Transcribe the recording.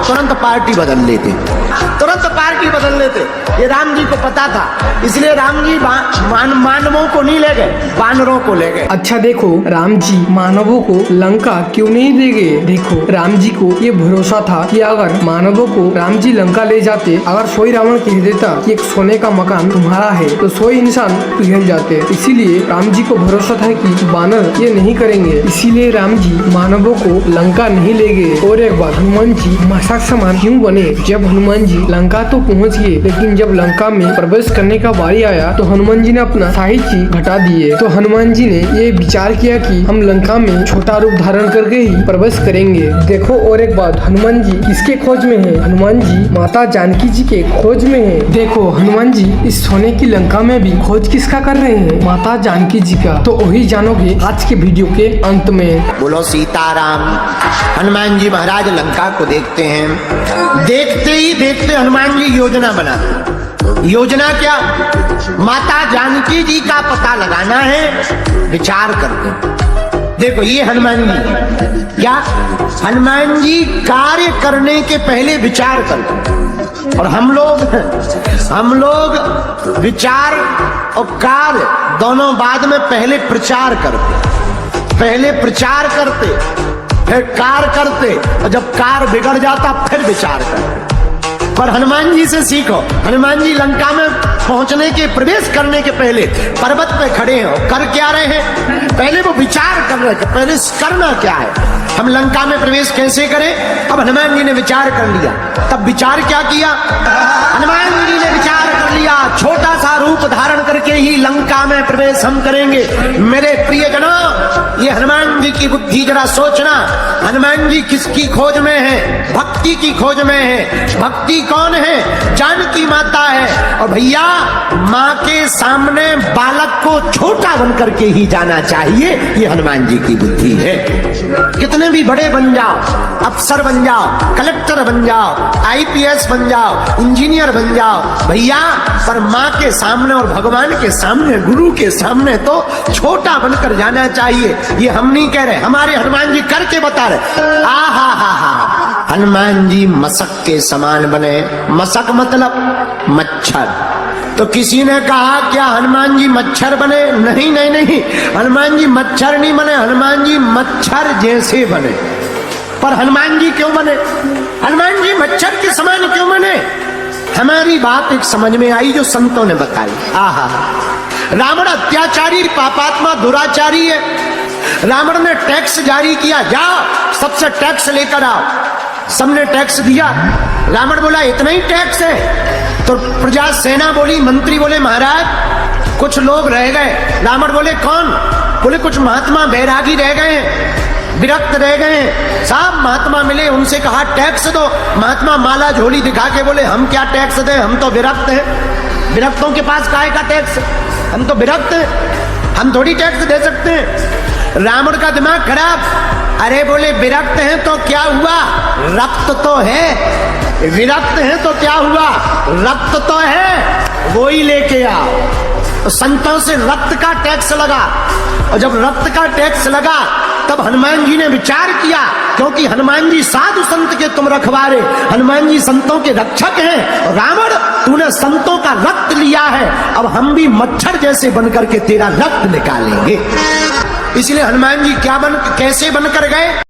तुरंत पार्टी बदल लेते, तुरंत पार्टी बदल लेते। ये राम जी को पता था, इसलिए राम जी मानवों को नहीं ले गए, वानरों को ले गए। अच्छा देखो, राम जी मानवों को लंका क्यों नहीं ले गए? देखो, राम जी को ये भरोसा था कि अगर मानवों को राम जी लंका ले जाते, अगर सोई रावण कह देता कि एक सोने का मकान तुम्हारा है, तो सोई इंसान पिघल जाते। इसीलिए राम जी को भरोसा था कि वानर ये नहीं करेंगे, इसीलिए राम जी मानवों को लंका नहीं ले गए। और एक बात, हनुमान जी मजाक समान क्यों बने? जब हनुमान जी लंका तो पहुंच गए, लेकिन जब लंका में प्रवेश करने का बारी आया तो हनुमान जी ने अपना साहित्य घटा दिए। तो हनुमान जी ने ये विचार किया कि हम लंका में छोटा रूप धारण करके ही प्रवेश करेंगे। देखो, और एक बात, हनुमान जी किसके खोज में है? हनुमान जी माता जानकी जी के खोज में है। देखो, हनुमान जी इस सोने की लंका में भी खोज किसका कर रहे हैं? माता जानकी जी का। तो वही जानोगे आज के वीडियो के अंत में। बोलो सीताराम। हनुमान जी महाराज लंका को देखते हैं, देखते ही देखते हनुमान जी योजना बनाते। योजना क्या? माता जानकी जी का पता लगाना है, विचार करते। देखो, ये हनुमान जी क्या, हनुमान जी कार्य करने के पहले विचार करते, और हम लोग विचार और कार्य दोनों बाद में पहले प्रचार करते, पहले प्रचार करते, फिर कार्य करते, और जब कार्य बिगड़ जाता फिर विचार करते। पर हनुमान जी से सीखो। हनुमान जी लंका में पहुंचने के, प्रवेश करने के पहले पर्वत पे खड़े हो, कर क्या रहे हैं? पहले वो विचार कर रहे थे, पहले करना क्या है, हम लंका में प्रवेश कैसे करें। अब हनुमान जी ने विचार कर लिया। तब विचार क्या किया? हनुमान जी ने विचार कर लिया, छोटा सा रूप धारण करके ही लंका में प्रवेश हम करेंगे। मेरे प्रियजनों, ये हनुमान जी की बुद्धि जरा सोचना। हनुमान जी किसकी खोज में है? भक्ति की खोज में है। भक्ति कौन है? जानकी माता है। और भैया, माँ के सामने बालक को छोटा बन करके ही जाना चाहिए, ये हनुमान जी की बुद्धि है। कितने भी बड़े बन जाओ, अफसर बन जाओ, कलेक्टर बन जाओ, आईपीएस बन जाओ, इंजीनियर बन जाओ, भैया, पर माँ के सामने और भगवान के सामने, गुरु के सामने तो छोटा बनकर जाना चाहिए। ये हम नहीं कह रहे, हमारे हनुमान जी करके बता रहे। हा, हनुमान जी मशक के समान बने। मशक मतलब मच्छर। तो किसी ने कहा क्या हनुमान जी मच्छर बने? नहीं नहीं नहीं, हनुमान जी मच्छर नहीं बने, हनुमान जी मच्छर जैसे बने। पर हनुमान जी क्यों बने? हनुमान जी मच्छर के समान क्यों बने? हमारी बात एक समझ में आई जो संतों ने बताई। आहा, रावण अत्याचारी, पापात्मा, दुराचारी है। रावण ने टैक्स जारी किया, जाओ सबसे टैक्स लेकर आओ। सबने टैक्स दिया। रावण बोला इतना ही टैक्स है? तो प्रजा सेना बोली, मंत्री बोले महाराज कुछ लोग रह गए। रावण बोले कौन? बोले कुछ महात्मा बैरागी रह गए हैं, विरक्त रह गए हैं। साहब महात्मा मिले, उनसे कहा टैक्स दो। महात्मा माला झोली दिखा के बोले हम क्या टैक्स दें, हम तो विरक्त हैं। विरक्तों के पास काहे का टैक्स? हम तो विरक्त हैं, हम थोड़ी टैक्स दे सकते हैं। रावण का दिमाग खराब। अरे बोले विरक्त हैं तो क्या हुआ, रक्त तो है। विरक्त हैं तो क्या हुआ, रक्त तो है, वो ही लेके आओ। तो संतों से रक्त का टैक्स लगा, और जब रक्त का टैक्स लगा तब हनुमान जी ने विचार किया, क्योंकि हनुमान जी साधु संत के तुम रखवारे, हनुमान जी संतों के रक्षक हैं। रावण, तूने संतों का रक्त लिया है, अब हम भी मच्छर जैसे बनकर के तेरा रक्त निकालेंगे। इसलिए हनुमान जी क्या कैसे बनकर गए?